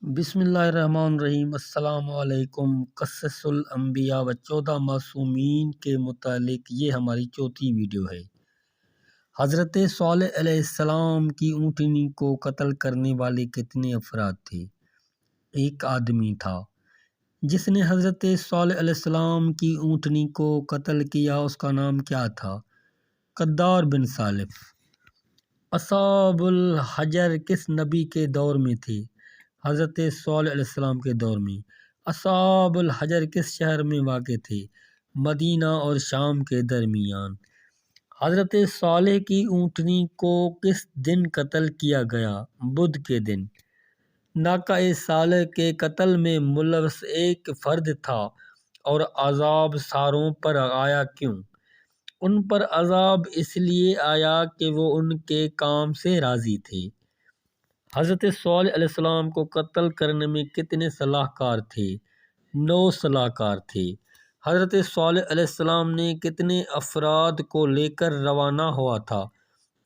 بسم اللہ الرحمن الرحیم۔ السلام علیکم۔ قصص الانبیاء و 14 معصومین کے متعلق یہ ہماری چوتھی ویڈیو ہے۔ حضرت صالح علیہ السلام کی اونٹنی کو قتل کرنے والے کتنے افراد تھے؟ ایک آدمی تھا جس نے حضرت صالح علیہ السلام کی اونٹنی کو قتل کیا۔ اس کا نام کیا تھا؟ قدار بن سالف۔ اصحاب الحجر کس نبی کے دور میں تھے؟ حضرت صالح علیہ السلام کے دور میں۔ اصحاب الحجر کس شہر میں واقع تھے؟ مدینہ اور شام کے درمیان۔ حضرت صالح کی اونٹنی کو کس دن قتل کیا گیا؟ بدھ کے دن۔ ناقہ صالح کے قتل میں ملوث ایک فرد تھا اور عذاب ساروں پر آیا کیوں؟ ان پر عذاب اس لیے آیا کہ وہ ان کے کام سے راضی تھے۔ حضرت صالح علیہ السلام کو قتل کرنے میں کتنے صلاح کار تھے؟ 9 صلاح کار تھے۔ حضرت صالح علیہ السلام نے کتنے افراد کو لے کر روانہ ہوا تھا؟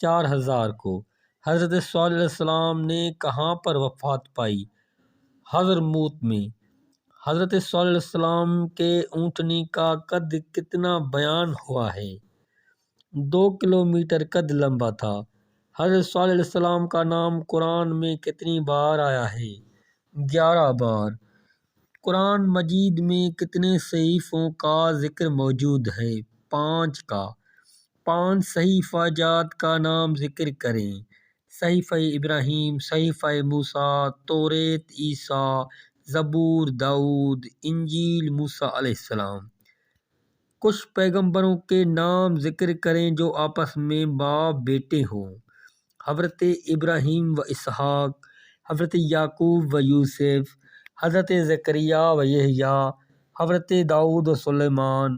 4000 کو۔ حضرت صالح علیہ السلام نے کہاں پر وفات پائی؟ حضرموت میں۔ حضرت صالح علیہ السلام کے اونٹنی کا قد کتنا بیان ہوا ہے؟ 2 کلومیٹر قد لمبا تھا۔ حضرت صالح علیہ السلام کا نام قرآن میں کتنی بار آیا ہے؟ 11 بار۔ قرآن مجید میں کتنے صحیفوں کا ذکر موجود ہے؟ 5 کا۔ 5 صحیفہ جات کا نام ذکر کریں۔ صحیفہ ابراہیم، صحیفہ موسیٰ، توریت عیسیٰ، زبور داؤد، انجیل موسیٰ علیہ السلام۔ کچھ پیغمبروں کے نام ذکر کریں جو آپس میں باپ بیٹے ہوں۔ حضرت ابراہیم و اسحاق، حضرت یعقوب و یوسف، حضرت زکریا و یحییٰ، حضرت داؤد و سلیمان،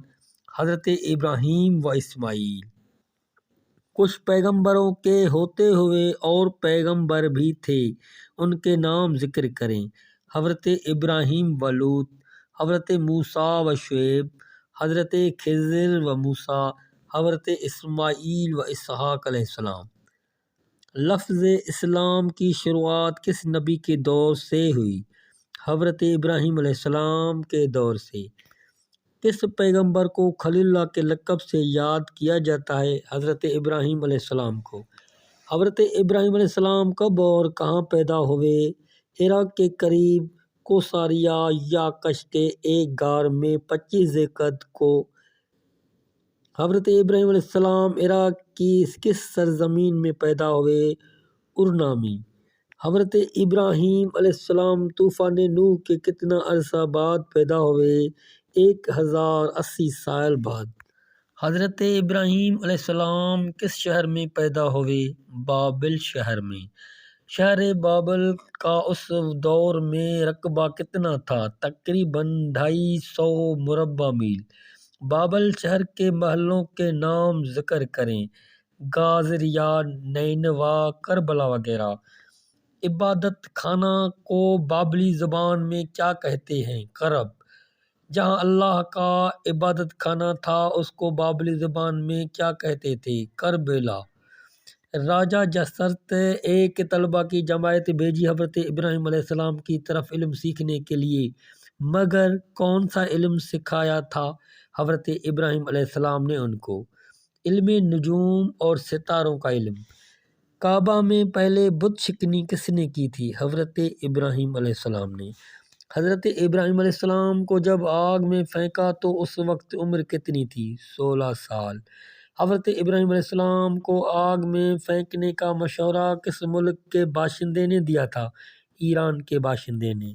حضرت ابراہیم و اسماعیل۔ کچھ پیغمبروں کے ہوتے ہوئے اور پیغمبر بھی تھے، ان کے نام ذکر کریں۔ حضرت ابراہیم و لوط، حضرت موسیٰ و شعیب، حضرت خضر و موسیٰ، حضرت اسماعیل و اسحاق علیہ السلام۔ لفظ اسلام کی شروعات کس نبی کے دور سے ہوئی؟ حضرت ابراہیم علیہ السلام کے دور سے۔ کس پیغمبر کو خلیل اللہ کے لقب سے یاد کیا جاتا ہے؟ حضرت ابراہیم علیہ السلام کو۔ حضرت ابراہیم علیہ السلام کب اور کہاں پیدا ہوئے؟ عراق کے قریب کوساریا یا کش کے ایک غار میں 25 ذی القعدہ کو۔ حضرت ابراہیم علیہ السلام عراق کی کس سرزمین میں پیدا ہوئے؟ ارنامی۔ حضرت ابراہیم علیہ السلام طوفان نوح کے کتنا عرصہ بعد پیدا ہوئے؟ 1080 سال بعد۔ حضرت ابراہیم علیہ السلام کس شہر میں پیدا ہوئے؟ بابل شہر میں۔ شہر بابل کا اس دور میں رقبہ کتنا تھا؟ تقریباً 250 مربع میل۔ بابل شہر کے محلوں کے نام ذکر کریں۔ گازریہ، نینوا، کربلا وغیرہ۔ عبادت خانہ کو بابلی زبان میں کیا کہتے ہیں؟ کرب۔ جہاں اللہ کا عبادت خانہ تھا اس کو بابلی زبان میں کیا کہتے تھے؟ کربلا۔ راجہ جسرت ایک طلبہ کی جماعت بھیجی حضرت ابراہیم علیہ السلام کی طرف علم سیکھنے کے لیے، مگر کون سا علم سکھایا تھا حضرت ابراہیم علیہ السلام نے ان کو؟ علم نجوم اور ستاروں کا علم۔ کعبہ میں پہلے بت شکنی کس نے کی تھی؟ حضرت ابراہیم علیہ السلام نے۔ حضرت ابراہیم علیہ السلام کو جب آگ میں پھینکا تو اس وقت عمر کتنی تھی؟ 16 سال۔ حضرت ابراہیم علیہ السلام کو آگ میں پھینکنے کا مشورہ کس ملک کے باشندے نے دیا تھا؟ ایران کے باشندے نے۔